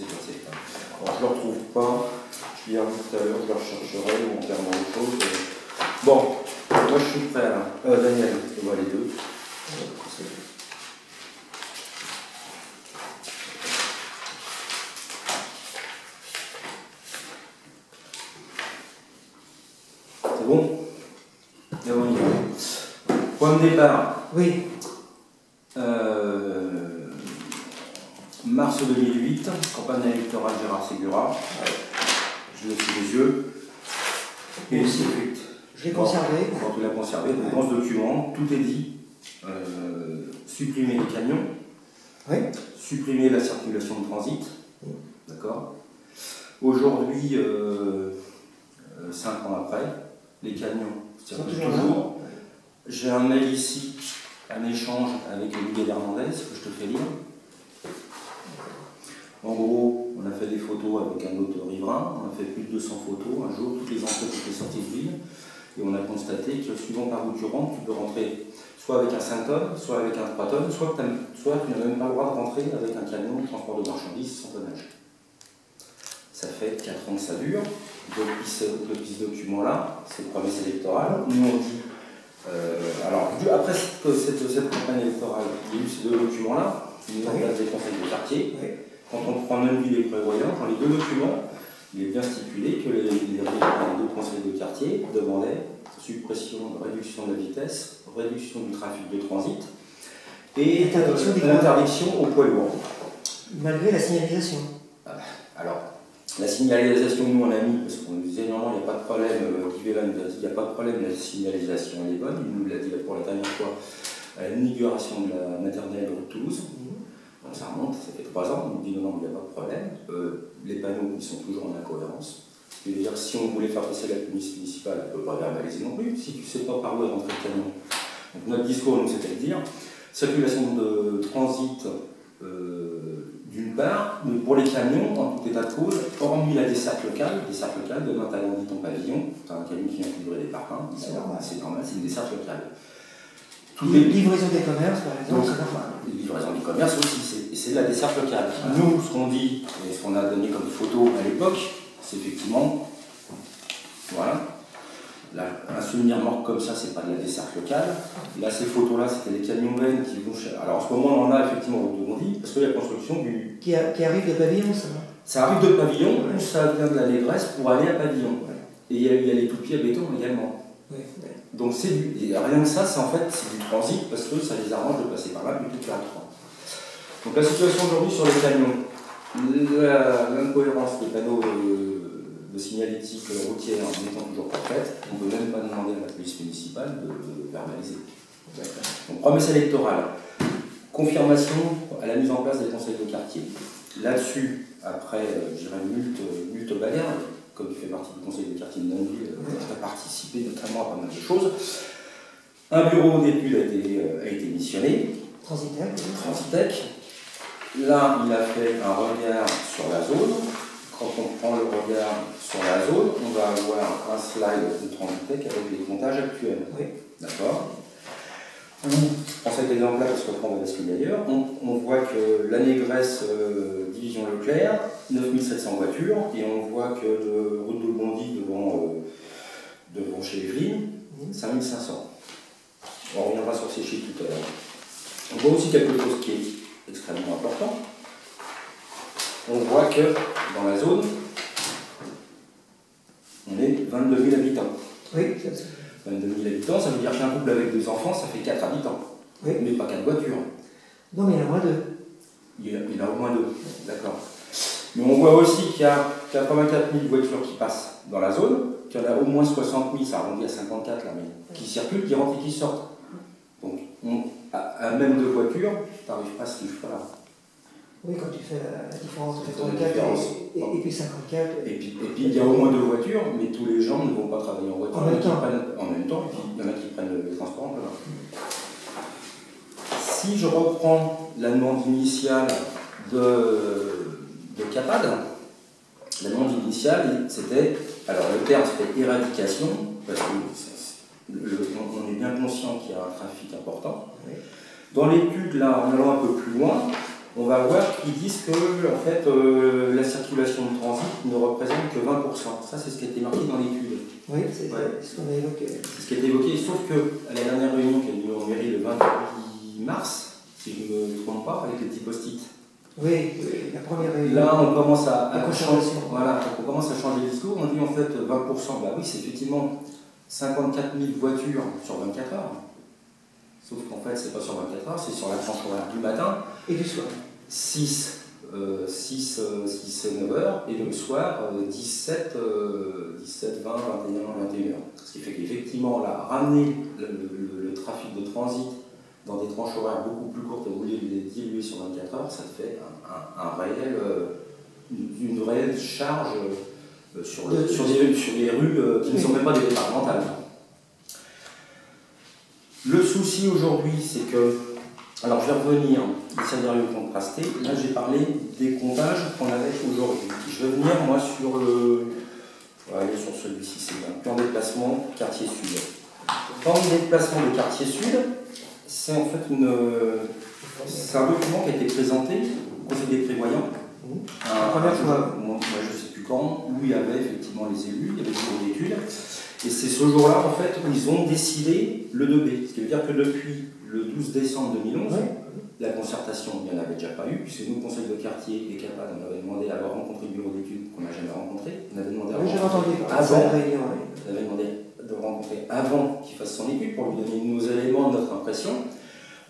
s'est passé. Alors, je ne le retrouve pas, je l'ai revu tout à l'heure, je le rechercherai ou on regardera autre chose. Bon, moi je suis prêt là. Daniel, je vois les deux. C'est bon? Et on y va. Point de départ. Oui. Mars 2008, campagne électorale Gérard Ségura. Je l'ai sous les yeux. Et c'est fait. Je l'ai conservé. Quand tu l'as conservé, donc dans ce document, tout est dit. Supprimer les camions. Oui. Supprimer la circulation de transit. D'accord. Aujourd'hui, 5 ans après, les camions circulent toujours. J'ai un mail ici, un échange avec Miguel Hernandez que je te fais lire. En gros, on a fait des photos avec un autre riverain, on a fait plus de 200 photos. Un jour, toutes les entrées étaient sorties de ville et on a constaté que suivant par où tu rentres, tu peux rentrer soit avec un 5 tonnes, soit avec un 3 tonnes, soit tu n'as même pas le droit de rentrer avec un camion de transport de marchandises sans tonnage. Ça fait 4 ans que ça dure. Depuis ce document-là, cette promesse électorale, nous on dit. Alors, après cette campagne électorale, il y a eu ces deux documents-là, qui nous ont des conseils de quartier. Oui. Quand on prend même les prévoyants, dans les deux documents, il est bien stipulé que les deux conseils de quartier demandaient suppression, réduction de la vitesse, réduction du trafic de transit et l'interdiction aux poids lourds. Malgré la signalisation. Alors, la signalisation, nous on a mis, parce qu'on nous disait non, il n'y a pas de problème, Guy Vélan nous a dit il n'y a pas de problème, la signalisation elle est bonne, il nous l'a dit pour la dernière fois à l'inauguration de la maternelle de Toulouse. Donc ça remonte, ça fait 3 ans, on nous dit non, il n'y a pas de problème. Les panneaux ils sont toujours en incohérence. C'est-à-dire si on voulait faire passer la police municipale, elle ne peut pas verbaliser non plus, si tu ne sais pas par où est rentré le camion. Donc notre discours, c'était de dire circulation de transit d'une part, mais pour les camions, en tout état de cause, hormis la desserte locale, demain tu agrandis ton pavillon, tu as un camion qui vient livrer des parpaings, c'est normal, c'est une desserte locale. Les livraisons des commerces, par exemple, c'est normal. Les livraisons du commerce aussi, c'est de la desserte locale. Nous, ce qu'on dit, et ce qu'on a donné comme photo à l'époque, c'est effectivement, voilà, là, un souvenir mort comme ça, c'est pas de la desserte locale. Là, ces photos-là, c'était les camions bennes qui vont chez... Alors en ce moment, on en a effectivement au Bondy, parce que la construction du... Qui arrive de Pavillon, ça va. Ça arrive de Pavillon, ou ça vient de la Négresse pour aller à Pavillon. Et il y a les toupies à béton également. Donc c'est rien que ça, c'est en fait c'est du transit parce que ça les arrange de passer par là plutôt que par là. Donc la situation aujourd'hui sur les camions, l'incohérence des panneaux de signalétique routière n'étant toujours pas faite, on ne peut même pas demander à la police municipale de verbaliser. Donc promesse électorale, confirmation à la mise en place des conseils de quartier. Là-dessus, après, je dirais multe bagarre. Comme tu fais partie du conseil de quartier de Nangville, tu as participé notamment à pas mal de choses. Un bureau d'études a été missionné. Transitec. Là, il a fait un regard sur la zone. Quand on prend le regard sur la zone, on va avoir un slide de Transitec avec les comptages actuels. Oui. D'accord. On prend cet exemple-là parce qu'après on va basculer ailleurs. On voit que la Négresse division Leclerc, 9700 voitures, et on voit que le route de Bondy devant chez Evelyne, 5500. On reviendra sur ces chiffres tout à l'heure. On voit aussi quelque chose qui est extrêmement important. On voit que dans la zone, on est 22 000 habitants. Oui, 22 000 habitants, ça veut dire qu'un couple avec 2 enfants, ça fait 4 habitants. Oui. Mais pas 4 voitures. Non, mais il y en a au moins 2. Il y en a au moins 2, d'accord. Mais on voit aussi qu'il y a 84 000 voitures qui passent dans la zone, qu'il y en a au moins 60 000, ça arrondit à 54 là, mais qui circulent, qui rentrent et qui sortent. Donc, à même 2 voitures, tu n'arrives pas à ce chiffre-là. Oui, quand tu fais la différence entre 34 et puis 54. Et puis il y a au moins 2 voitures, mais tous les gens ne vont pas travailler en voiture. En même temps. Et puis il y en a qui prennent le transport en commun. Si je reprends la demande initiale de CAPAD, la demande initiale, c'était, alors le terme c'était éradication, parce qu'on est bien conscient qu'il y a un trafic important. Oui. Dans l'étude, là, en allant un peu plus loin, on va voir qu'ils disent que en fait, la circulation de transit ne représente que 20%. Ça, c'est ce qui a été marqué dans l'étude. Oui, c'est ce qu'on a évoqué. C'est ce qui a été évoqué, sauf qu'à la dernière réunion qui a eu lieu en mairie le 28 mars, si je ne me trompe pas, avec les petits post-it. Oui, la première réunion. Là, on commence à changer. Voilà, on commence à changer le discours. On dit en fait 20%, bah oui, c'est effectivement 54 000 voitures sur 24 heures. Sauf qu'en fait, c'est pas sur 24 heures, c'est sur la tranche horaire du matin. Et du soir. 6, 9 heures, et le soir, 17, 20, 21, 21 heures. Ce qui fait qu'effectivement, là, ramener le trafic de transit dans des tranches horaires beaucoup plus courtes et au lieu de les diluer sur 24 heures, ça te fait une réelle charge sur les rues qui ne sont même pas des départementales. Le souci aujourd'hui, c'est que, alors je vais revenir au scénario contrasté, là j'ai parlé des comptages qu'on avait aujourd'hui. Je vais venir moi sur on va aller sur celui-ci, c'est bien, plan de déplacement quartier sud. Plan de déplacement de quartier sud, c'est en fait c'est un document qui a été présenté au Conseil des prévoyants. La première fois. Moi je ne sais plus quand, où il y avait effectivement les élus, il y avait des bureaux d'études. Et c'est ce jour-là, en fait, où ils ont décidé le 2B. Ce qui veut dire que depuis le 12 décembre 2011, la concertation, il n'y en avait déjà pas eu, puisque nous, le Conseil de quartier et CAPAD, on avait demandé à avoir rencontré le bureau d'études qu'on n'a jamais rencontré. On avait demandé à de rencontrer avant qu'il fasse son étude, pour lui donner nos éléments de notre impression.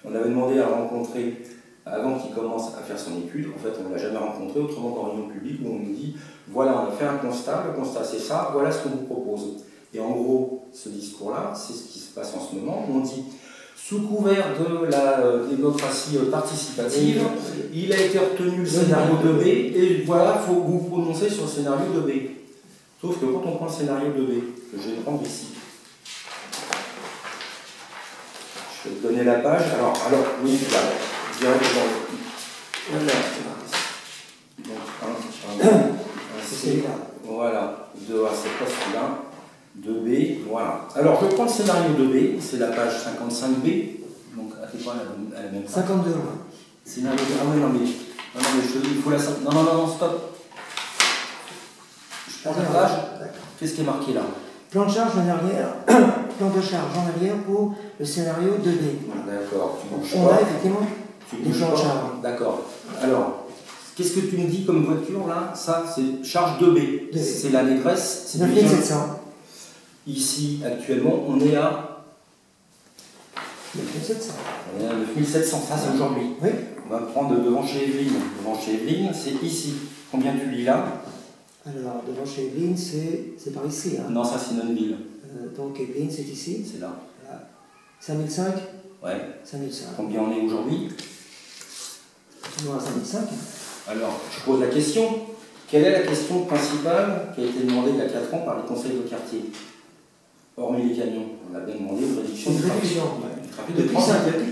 On avait demandé à rencontrer avant qu'il commence à faire son étude. En fait, on ne l'a jamais rencontré, autrement qu'en réunion publique, où on nous dit, voilà, on a fait un constat, le constat c'est ça, voilà ce qu'on vous propose. Et en gros, ce discours-là, c'est ce qui se passe en ce moment. On dit, sous couvert de la démocratie participative, il a été retenu le scénario 2B, et voilà, il faut vous prononcer sur le scénario 2B. Sauf que quand on prend le scénario 2B, que je vais prendre ici, je vais te donner la page. Alors oui, là, je dirais que voilà, c'est pas celui-là. 2B, voilà. Alors, je prends le scénario 2B, c'est la page 55B, donc à tes pas à la même page. 52. Scénario 2, ah oui, non, mais il faut la... Non, stop. Je prends la page, qu'est-ce qui est marqué là? Plan de charge journalière, plan de charge journalière pour le scénario 2B. D'accord, tu bouges On pas. a effectivement des plans de charge. D'accord. Alors, qu'est-ce que tu me dis comme voiture là? Ça, c'est charge 2B. C'est la négresse. C'est 9700. Ici, actuellement, on est à 9700. On est à 9700, ça c'est aujourd'hui. Oui. On va prendre devant chez Evelyne. Devant chez Evelyne, c'est ici. Combien tu lis là? Alors, devant chez Evelyne, c'est par ici. Hein. Non, ça c'est Nonville. Donc Evelyne, c'est ici. C'est là. Voilà. 5005. Ouais. 5005. Combien on est aujourd'hui? Toujours à 5005. Alors, je pose la question. Quelle est la question principale qui a été demandée il y a 4 ans par les conseils de quartier? Hormis les camions, on a bien demandé une réduction du trafic.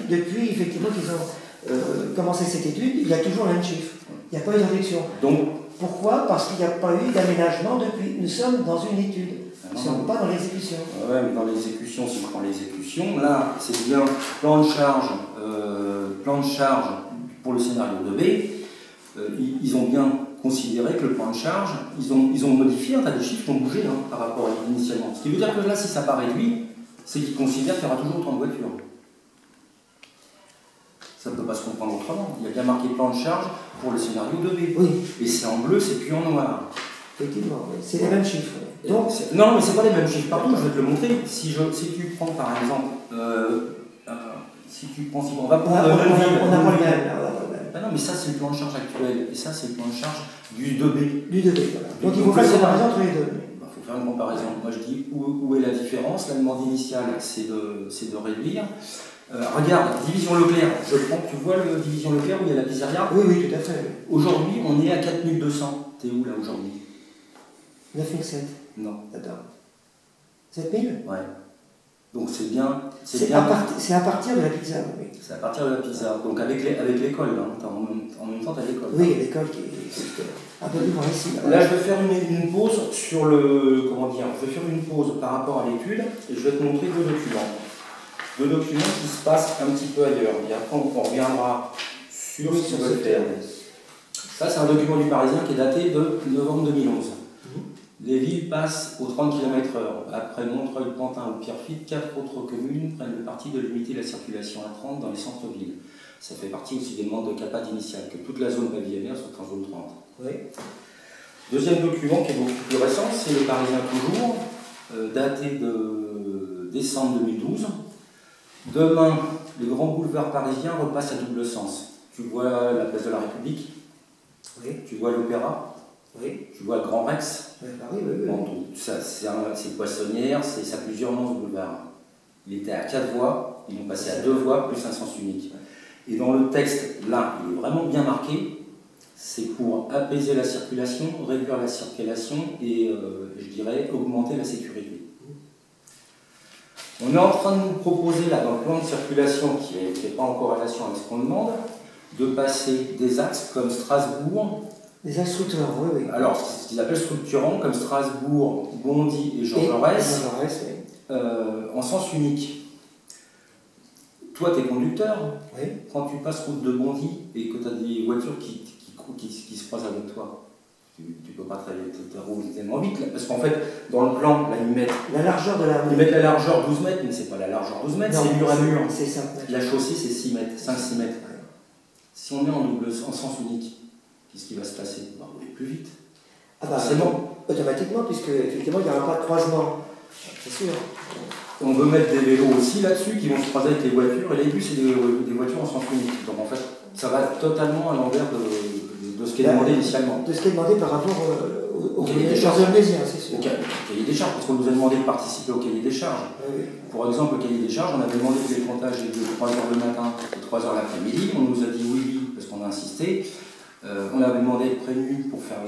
Depuis effectivement qu'ils ont commencé cette étude, il y a toujours le même chiffre. Il n'y a pas eu de réduction. Donc, pourquoi? Parce qu'il n'y a pas eu d'aménagement depuis. Nous sommes dans une étude. Nous ne sommes pas dans l'exécution. Ouais, mais dans l'exécution, si on prend l'exécution, là, c'est bien plan de charge pour le scénario 2B. Ils ont bien considéré que le plan de charge, ils ont modifié un tas de chiffres qui ont bougé par rapport à initialement. Ce qui veut dire que là, si ça part réduit, c'est qu'ils considèrent qu'il y aura toujours autant de voitures. Ça ne peut pas se comprendre autrement. Il y a bien marqué plan de charge pour le scénario 2B. Oui. Et c'est en bleu, c'est plus en noir. Effectivement, c'est les mêmes chiffres. Donc, non, mais c'est pas les mêmes chiffres partout, je vais te le montrer. Si tu prends par exemple, on va prendre on n'a pas le même. Ah non, mais ça c'est le plan de charge actuel, et ça c'est le plan de charge du 2B. Du 2B, voilà. Donc il faut faire une comparaison entre les deux. Il faut faire une comparaison. Moi je dis où est la différence. La demande initiale c'est de réduire. Regarde, division Leclerc, tu vois le division Leclerc où il y a la pizzeria? Oui, tout à fait. Aujourd'hui on est à 4200. T'es où là aujourd'hui? 9007. Non. Attends. 7000? Ouais. Donc c'est bien. C'est à partir de la pizza, oui. C'est à partir de la pizza. Donc avec l'école, là. En même temps, tu as l'école. Oui, l'école qui est un peu plus loin ici. Là, je vais faire une pause sur le. Comment dire? Je vais faire une pause par rapport à l'étude et je vais te montrer deux documents. Deux documents qui se passent un petit peu ailleurs. Et après, on reviendra sur ce qu'ils veulent faire. Ça, c'est un document du Parisien qui est daté de novembre 2011. Les villes passent aux 30 km/h. Après Montreuil, Pantin ou Pierrefitte, 4 autres communes prennent le parti de limiter la circulation à 30 dans les centres-villes. Ça fait partie aussi des demandes de CAPAD initiales, que toute la zone pavillonnaire soit en zone 30. Oui. Deuxième document qui est beaucoup plus récent, c'est le Parisien toujours, daté de décembre 2012. Demain, les grands boulevards parisiens repassent à double sens. Tu vois la place de la République, oui. Tu vois l'Opéra, oui. Tu vois le Grand Rex. Oui, Paris, oui, oui. Bon, c'est Poissonnière, ça a plusieurs noms ce boulevard. Il était à 4 voies, ils l'ont passé à 2 voies plus un sens unique. Et dans le texte, là, il est vraiment bien marqué, c'est pour apaiser la circulation, réduire la circulation et, je dirais, augmenter la sécurité. On est en train de nous proposer, là, dans le plan de circulation, qui n'est pas en corrélation avec ce qu'on demande, de passer des axes comme Strasbourg. Des axes structurants, oui, oui. Alors, ce qu'ils appellent structurants, comme Strasbourg, Bondy et Jean Jaurès, oui. En sens unique. Toi, tu es conducteur. Oui. Quand tu passes route de Bondy et que tu as des voitures qui se croisent avec toi, tu ne peux pas travailler ta route tellement vite. Là, parce qu'en fait, dans le plan, là, ils mettent la largeur de la route. Ils mettent la largeur 12 mètres, mais ce n'est pas la largeur 12 mètres, c'est mur à mur. C'est 5 mètres. La chaussée, c'est 6 mètres, 5-6 mètres. Si on est en sens unique, qu'est-ce qui va se passer? On va rouler plus vite. Ah bah, c'est bon. Automatiquement, puisque effectivement, il n'y aura pas de croisement. C'est sûr. On veut mettre des vélos aussi là-dessus qui vont se croiser avec les voitures, et les bus, c'est des voitures en sens unique. Donc en fait, ça va totalement à l'envers de ce qui est demandé initialement. De ce qui est demandé par rapport au cahier des charges c'est sûr. Au cahier des charges, parce qu'on nous a demandé de participer au cahier des charges. Oui. Pour exemple, au cahier des charges, on avait demandé que les comptages aient lieu de 3h le matin et 3h l'après-midi. On nous a dit oui, parce qu'on a insisté. On avait demandé d'être prévenu pour faire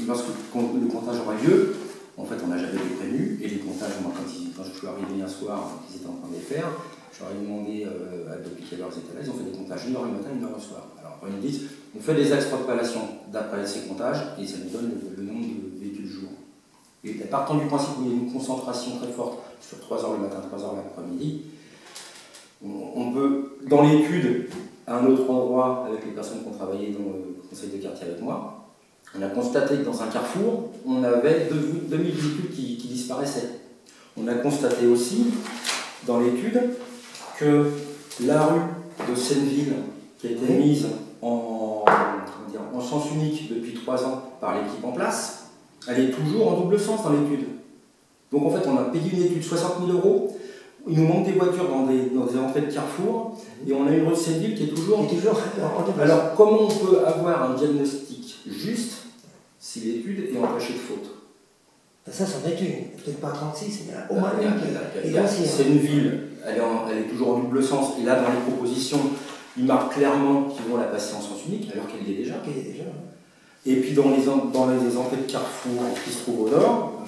lorsque le comptage aura lieu. En fait, on n'a jamais été prévenu. Et les comptages, moi, quand je suis arrivé un soir, ils étaient en train de les faire. Je leur ai demandé depuis quelle heure ils étaient là. Ils ont fait des comptages 1h le matin, 1h le soir. Alors, ils nous disent, on fait des axes de propagation d'après ces comptages et ça nous donne le nombre de véhicules jour. Et partant du principe où il y a une concentration très forte sur 3h le matin, 3h l'après-midi, on peut, dans l'étude, à un autre endroit, avec les personnes qui ont travaillé dans le conseil de quartier avec moi, on a constaté que dans un carrefour, on avait 2000 véhicules qui disparaissaient. On a constaté aussi, dans l'étude, que la rue de Senneville, qui a été mise en sens unique depuis 3 ans par l'équipe en place, elle est toujours en double sens dans l'étude. Donc en fait, on a payé une étude 60 000 €, il nous manque des voitures dans des entrées de carrefour, et on a une rue de Senneville qui est toujours en double sens. Alors comment on peut avoir un diagnostic juste si l'étude est empêchée de faute? Ça, c'en est une. Peut-être pas 36, mais au moins une. C'est une ville, elle est toujours en double sens, et là dans les propositions, ils marquent clairement qu'ils vont la passer en sens unique, alors qu'elle y est déjà. Et puis dans les entrées de carrefour qui se trouvent au nord,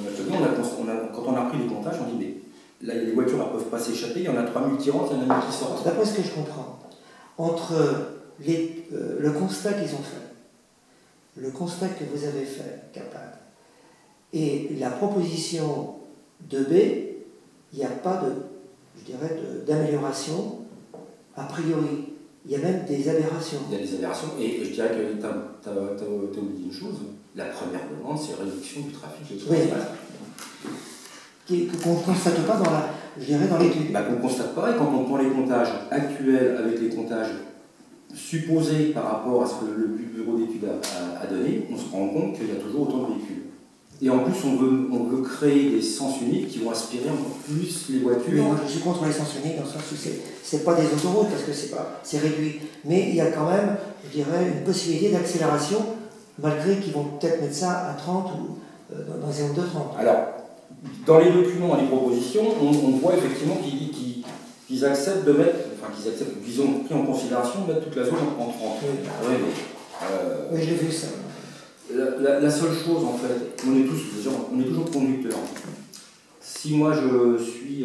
quand on a pris les comptages, on dit mais là il y a des voitures, elles ne peuvent pas s'échapper, il y en a 3000 qui rentrent, il y en a 1000 qui sortent. D'après ce que je comprends, entre le constat qu'ils ont fait, le constat que vous avez fait, CAPAD, et la proposition de B, il n'y a pas d'amélioration a priori. Il y a même des aberrations. Il y a des aberrations, et je dirais que tu as oublié une chose. La première demande, c'est réduction du trafic. Qu'on ne constate pas dans l'étude. Qu'on ne constate pas, et quand on prend les comptages actuels avec les comptages supposés par rapport à ce que le bureau d'études a donné, on se rend compte qu'il y a toujours autant de véhicules. Et en plus, on veut créer des sens uniques qui vont aspirer encore plus les voitures. Oui, moi je suis contre les sens uniques dans le sens où c'est pas des autoroutes parce que c'est réduit. Mais il y a quand même, je dirais, une possibilité d'accélération, malgré qu'ils vont peut-être mettre ça à 30 ou dans les zones de 30. Alors, dans les documents et les propositions, on voit effectivement qu'ils acceptent de mettre, qu'ils ont pris en considération de mettre toute la zone en 30. Oui, je l'ai vu ça. La seule chose, en fait, on est toujours conducteurs. Si moi je suis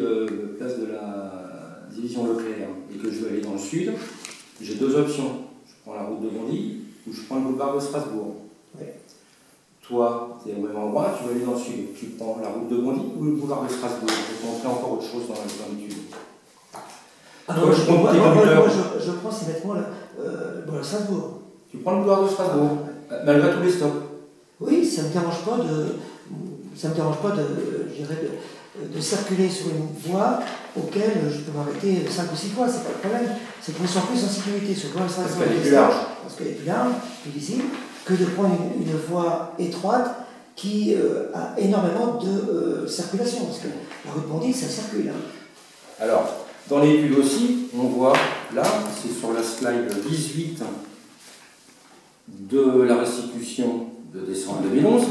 place de la division Leclerc et que je veux aller dans le sud, j'ai 2 options. Je prends la route de Bondy ou je prends le boulevard de Strasbourg. Oui. Toi, tu es au même endroit, tu veux aller dans le sud. Tu prends la route de Bondy ou le boulevard de Strasbourg. Je vais montrer encore autre chose dans l'étude. Ah non, je prends systématiquement le Strasbourg. Tu prends le boulevard de Strasbourg, malgré tous les stops. Oui, ça ne me dérange pas de circuler sur une voie auquel je peux m'arrêter 5 ou 6 fois, c'est pas le problème. C'est que je me sens plus en sécurité sur le boulevard de Strasbourg. Parce qu'elle est plus large. Parce qu'elle est plus large, plus visible, que de prendre une voie étroite qui a énormément de circulation. Parce que la rue de Bondy, ça circule. Alors, dans l'étude aussi, on voit, là, c'est sur la slide 18 de la restitution de décembre 2011,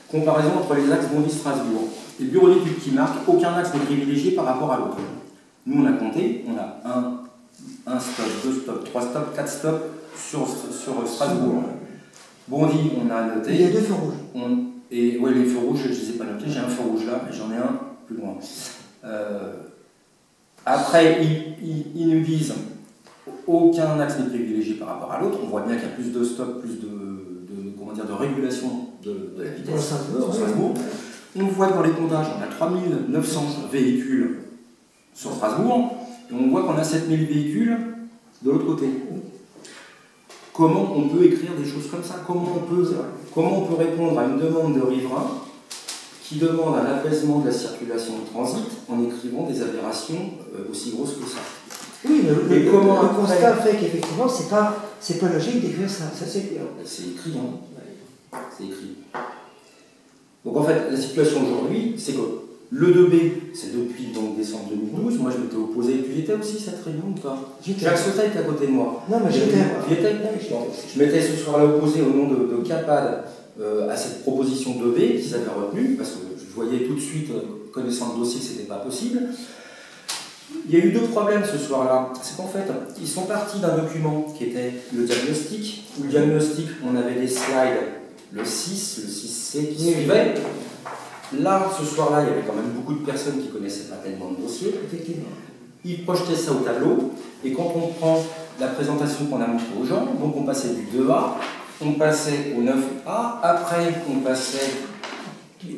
comparaison entre les axes Bondy-Strasbourg. Et le bureau d'études qui marque aucun axe n'est privilégié par rapport à l'autre. Nous, on a compté, on a un stop, 2 stops, 3 stops, 4 stops sur Strasbourg. Bondy, on a noté. Il y a 2 feux rouges. Et ouais, les feux rouges, je ne les ai pas notés, j'ai un feu rouge là, et j'en ai un plus loin. Après, ils nous disent aucun axe n'est privilégié par rapport à l'autre. On voit bien qu'il y a plus de stops, plus de régulation de la vitesse sur Strasbourg. On voit que dans les comptages, on a 3900 véhicules sur Strasbourg, et on voit qu'on a 7000 véhicules de l'autre côté. Comment on peut écrire des choses comme ça? Comment on peut répondre à une demande de riverain qui demande un apaisement de la circulation de transit en écrivant des aberrations aussi grosses que ça? Oui, le constat fait qu'effectivement, c'est pas logique d'écrire ça. Ça c'est clair. C'est écrit, hein. C'est écrit. Donc en fait, la situation aujourd'hui, c'est que le 2B, c'est depuis donc, décembre 2012. Moi, je m'étais opposé. Tu y étais aussi cette réunion ou pas? Jacques Sautet était à côté de moi. Non, mais j'étais. Je m'étais ce soir-là opposé au nom de CAPAD à cette proposition 2B qu'ils avaient retenue, parce que je voyais tout de suite, connaissant le dossier, que ce n'était pas possible. Il y a eu 2 problèmes ce soir-là. C'est qu'en fait, ils sont partis d'un document qui était le diagnostic. Où le diagnostic, on avait des slides, le 6, le 6C qui suivait. Là, ce soir-là, il y avait quand même beaucoup de personnes qui ne connaissaient pas tellement le dossier. Effectivement. Ils projetaient ça au tableau. Et quand on prend la présentation qu'on a montrée aux gens, donc on passait du 2A, on passait au 9A, après on passait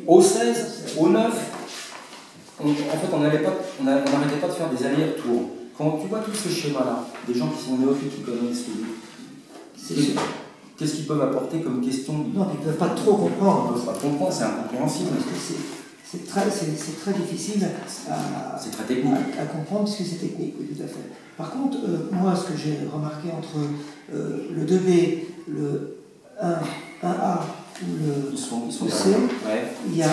au 16, au 9. En fait, on n'arrêtait pas de faire des allers-retours. Quand tu vois tous ces schémas-là, des gens qui sont néophytes, qui connaissent qu'est-ce qu'ils peuvent apporter comme question? Non, ils ne peuvent pas trop comprendre. Ils ne peuvent pas comprendre, c'est incompréhensible. C'est très difficile c'est très technique. À comprendre, parce que c'est technique, oui, tout à fait. Par contre, moi, ce que j'ai remarqué entre le 2B, le 1A ou le C, il y a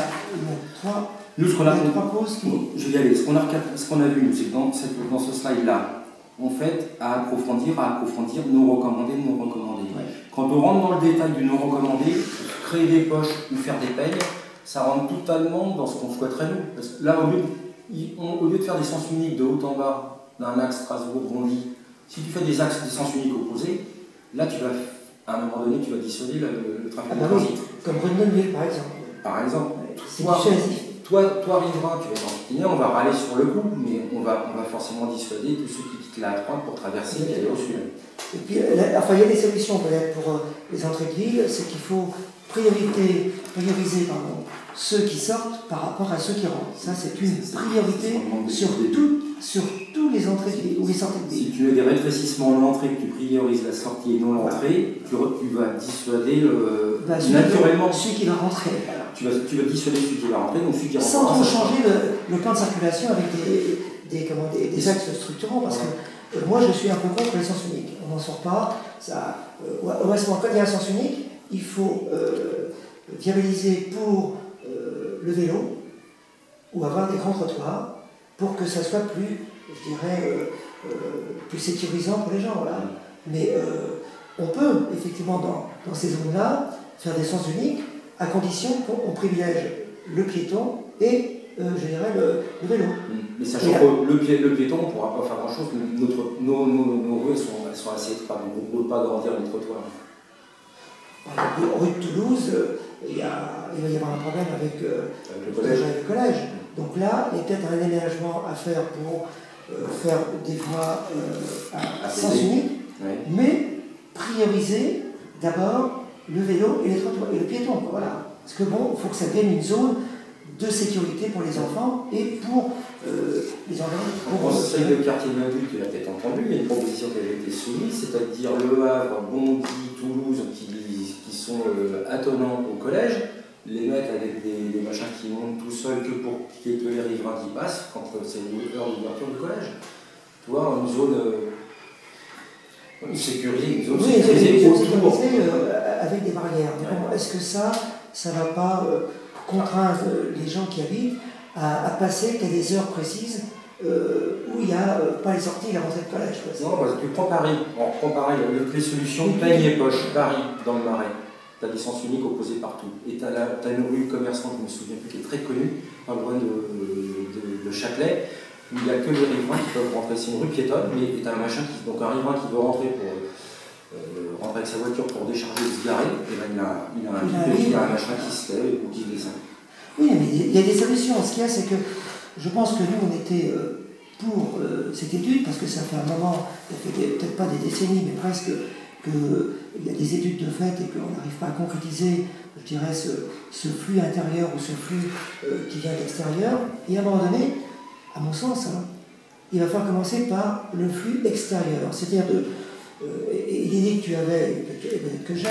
3... Nous, ce qu'on a causes qui... Je vais y aller. Ce qu'on a vu, c'est que dans ce slide-là, en fait, à approfondir, nos recommandés. Ouais. Quand on rentre dans le détail du non recommandé, créer des poches ou faire des payes, ça rentre totalement dans ce qu'on souhaiterait nous. Parce que là, au lieu de faire des sens uniques de haut en bas, d'un axe Strasbourg-Bondy, si tu fais des axes de sens uniques opposés, là, à un moment donné, tu vas dissuader le trafic de transit. Comme Brundonville, par exemple. Par exemple. C'est dissuasif. Toi, riverain, tu vas être en Pitinien, on va râler sur le coup, mais on va forcément dissuader tous ceux qui quittent la A3 pour traverser et aller au sud. Et puis, il y a des solutions peut-être pour les entrées de ville, c'est qu'il faut prioriser ceux qui sortent par rapport à ceux qui rentrent. Ça, c'est une priorité sur tous les entrées de ville ou les sorties de ville. Si tu mets des rétrécissements à l'entrée, que tu priorises la sortie et non l'entrée, tu vas dissuader naturellement celui qui va rentrer. Tu vas dissuader celui qui va rentrer, donc celui qui rentre. Sans trop changer le plan de circulation avec des axes structurants, parce que moi je suis un peu contre les sens uniques. On n'en sort pas. Quand il y a un sens unique, il faut viabiliser pour le vélo ou avoir des grands trottoirs pour que ça soit plus, je dirais, plus sécurisant pour les gens. Voilà. Mais on peut effectivement dans ces zones-là faire des sens uniques, à condition qu'on privilège le piéton et, je dirais, le vélo. Mais sachant que le piéton, on ne pourra pas faire grand-chose. Nos rues elles sont assez étroites, donc on ne peut pas agrandir les trottoirs. Rue de Toulouse, il va y avoir un problème avec le collège. Donc là, il y a peut-être un aménagement à faire pour faire des voies à sens unique, mais prioriser d'abord le vélo et les trottoirs et le piéton. Voilà. Parce que il faut que ça devienne une zone de sécurité pour les enfants et pour les environnements. Pour conseil de quartier de l'adulte, tu l'as peut-être entendu, il y a une proposition qui avait été soumise, c'est-à-dire Le Havre, Bondy, Toulouse, qui sont attenants au collège, les mettre avec des machins qui montent tout seuls que pour qu'il y ait que les riverains qui passent quand c'est l'heure d'ouverture du collège. Tu vois, une zone sécurisée, une zone sécurisée autour. Avec des barrières. Ouais. Est-ce que ça ne va pas contraindre les gens qui habitent à passer qu'à des heures précises où il n'y a pas les sorties et la rentrée de collège? Non, parce que tu prends Paris, on reprend Paris, les solutions peigne et poche, Paris, dans le Marais. Tu as des sens uniques opposés partout. Et tu as une rue commerçante, je ne me souviens plus, qui est très connue, pas loin de Châtelet, où il n'y a que les riverains qui peuvent rentrer. C'est une rue piétonne, mais tu as un machin donc un riverain qui veut rentrer pour rentrer avec sa voiture pour décharger et se garer, et ben il a un machin qui se lève ou qui descend. Oui, mais il y a des solutions. Ce qu'il y a, c'est que je pense que nous, on était pour cette étude, parce que ça fait un moment, ça fait peut-être pas des décennies, mais presque, qu'il y a des études de fait et qu'on n'arrive pas à concrétiser, je dirais, ce flux intérieur ou ce flux qui vient de l'extérieur. Et à un moment donné, à mon sens, hein, il va falloir commencer par le flux extérieur. C'est-à-dire et l'idée que tu avais, que j'ai,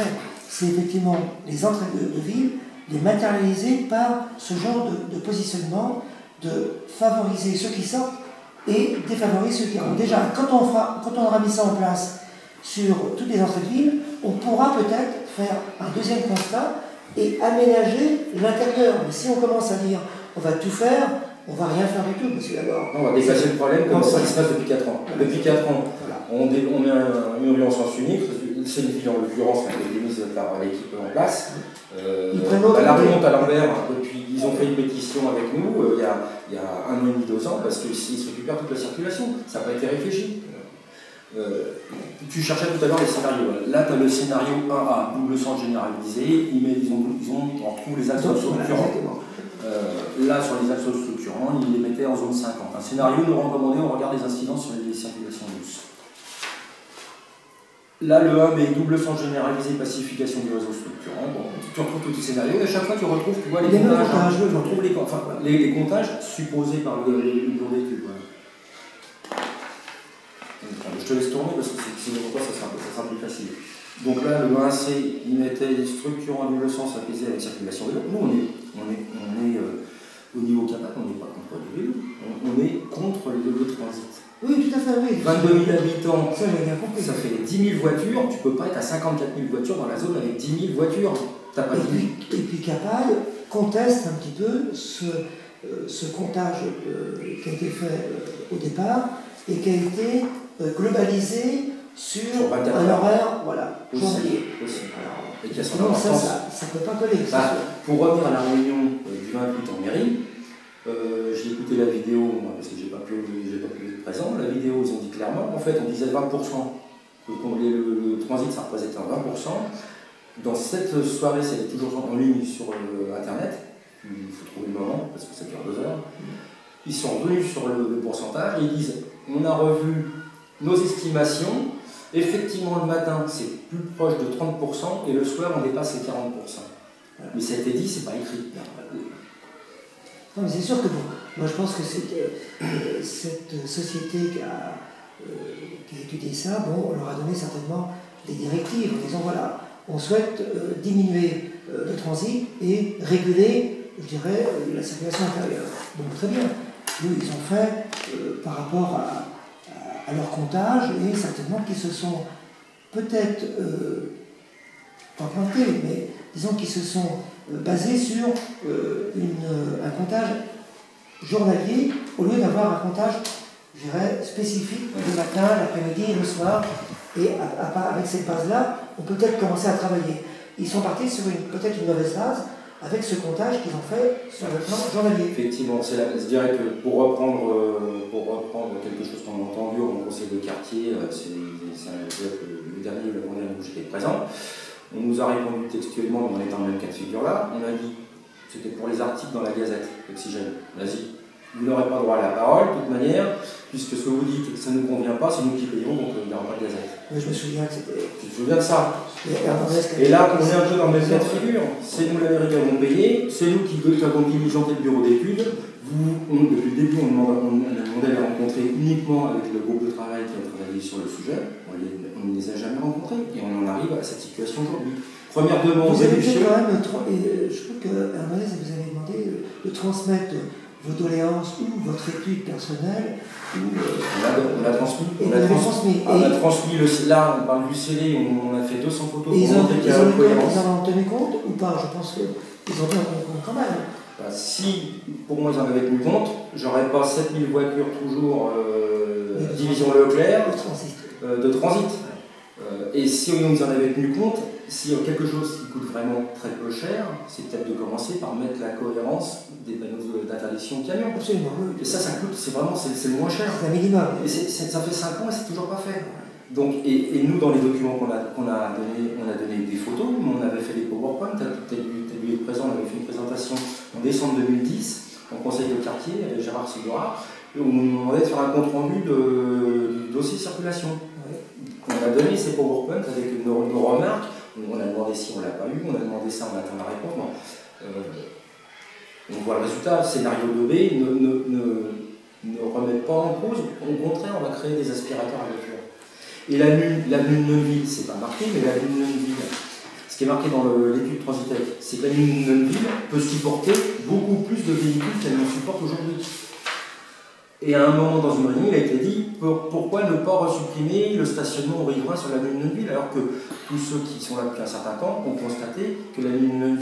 c'est effectivement les entrées de ville, les matérialiser par ce genre de positionnement, de favoriser ceux qui sortent et défavoriser ceux qui rentrent. Déjà, quand on aura mis ça en place sur toutes les entrées de ville, on pourra peut-être faire un deuxième constat et aménager l'intérieur. Mais si on commence à dire on va tout faire, on ne va rien faire du tout, parce que d'abord... On va dépasser le problème comme ça qui se passe depuis 4 ans. Depuis 4 ans, voilà. On met une rue en sens unique, c'est une ville en l'occurrence qui a été mise par l'équipe en place. La rue monte à l'envers, depuis ils ont fait une pétition avec nous il y a 1 an et demi, 2 ans, parce qu'ils se récupèrent toute la circulation. Ça n'a pas été réfléchi. Tu cherchais tout à l'heure les scénarios. Là, tu as le scénario 1A, double sens généralisé. On retrouve les axes structurants. Là, sur les axes structurants, ils les mettaient en zone 50. Un scénario nous recommandait, on regarde les incidences sur les circulations douces. Là, le 1 met double sens généralisé, pacification du réseau structurant. Bon, tu retrouves tous les scénarios et à chaque fois tu retrouves, tu vois, les comptages. Tu retrouves les comptages supposés par le bureau d'études. Voilà. Je te laisse tourner parce que sinon ça sera plus facile. Donc là, le 1C, il mettait les structurants double sens apaisés avec circulation de l'eau. Nous, on est au niveau capable, on n'est pas contre le vélo, on est contre les vélos de transit. Oui, tout à fait, oui. 22 000 habitants, ça fait 10 000 voitures, tu ne peux pas être à 54 000 voitures dans la zone avec 10 000 voitures. Et puis Capal conteste un petit peu ce comptage qui a été fait au départ et qui a été globalisé sur un horaire, voilà, journalier. Et qui a son sinon, ça ne peut pas coller. Pour revenir à la réunion du 28 en mairie, j'ai écouté la vidéo, parce que je n'ai pas pu être présent. La vidéo, ils ont dit clairement, en fait, on disait 20%. Le transit, ça représentait 20%. Dans cette soirée, c'est toujours en ligne sur Internet. Il faut trouver le moment, parce que ça dure 2 heures. Ils sont revenus sur le pourcentage et ils disent, on a revu nos estimations. Effectivement, le matin, c'est plus proche de 30% et le soir, on dépasse les 40%. Mais ça a été dit, c'est pas écrit. Non, mais c'est sûr que bon, moi je pense que cette société qui a étudié ça, bon, on leur a donné certainement des directives en disant voilà, on souhaite diminuer le transit et réguler, je dirais, la circulation intérieure. Donc très bien. Eux, ils ont fait par rapport à leur comptage et certainement qu'ils se sont peut-être pas plantés, mais disons qu'ils se sont basés sur un comptage journalier au lieu d'avoir un comptage, je dirais, spécifique le matin, l'après-midi et le soir. Et avec cette base-là, on peut peut-être commencer à travailler. Ils sont partis sur peut-être une mauvaise base avec ce comptage qu'ils ont fait sur le plan journalier. Effectivement, je dirais que pour reprendre quelque chose qu'on a entendu au conseil de quartier, c'est le dernier ou l'avant-dernier où j'étais présent, on nous a répondu textuellement, mais on est dans le même cas de figure là, on a dit, c'était pour les articles dans la Gazette, Oxygène, vas-y, Vous n'aurez pas droit à la parole, de toute manière, puisque ce que vous dites, ça ne nous convient pas, c'est nous qui payons, donc il n'y aura pas de gazette. Mais je me souviens que c'était. Tu te souviens de ça? Et là, on est un peu dans le même cas de figure. C'est nous, l'Américain, avons payé, c'est nous qui avons diligenté le bureau d'études. Depuis le début, on a demandé à les rencontrer uniquement avec le groupe de travail qui a travaillé sur le sujet. On ne les a jamais rencontrés et on en arrive à cette situation aujourd'hui. Première demande, vous avez fait quand même, je crois que Ernest vous avez demandé de transmettre vos doléances ou votre étude personnelle. On l'a transmis. On a transmis là, on parle du CD, on a fait 200 photos. Ils en ont tenu compte ou pas? Je pense qu'ils en ont tenu compte quand même. Si, pour moi, ils en avaient tenu compte, j'aurais pas 7000 voitures toujours division Leclerc de transit. Et si ils en avaient tenu compte, s'il y a quelque chose qui coûte vraiment très peu cher, c'est peut-être de commencer par mettre la cohérence des panneaux d'interdiction camion. Absolument. Et ça coûte, c'est vraiment le moins cher. C'est un minimum. Et ça fait 5 ans et c'est toujours pas fait. Donc, et nous, dans les documents qu'on a donnés, on a donné des photos, mais on avait fait des PowerPoint, tu as dû être présent, on avait fait une présentation en décembre 2010, en conseil de quartier, avec Gérard Sigora, et on nous demandait de faire un compte-rendu du dossier circulation. Ouais. On a donné ces PowerPoint avec nos remarques, on a demandé si on ne l'a pas eu, on a demandé ça, on attend la réponse. Bon, on voit le résultat, le scénario 2B ne remet pas en cause, au contraire, on va créer des aspirateurs à voiture. Et la lune de ville, c'est pas marqué, mais la lune de ville, ce qui est marqué dans l'étude Transitec, c'est que la lune de ville peut supporter beaucoup plus de véhicules qu'elle ne supporte aujourd'hui. Et à un moment dans une réunion, il a été dit pourquoi ne pas resupprimer le stationnement au riverain sur la lune de ville, alors que tous ceux qui sont là depuis un certain temps ont constaté que la lune de ville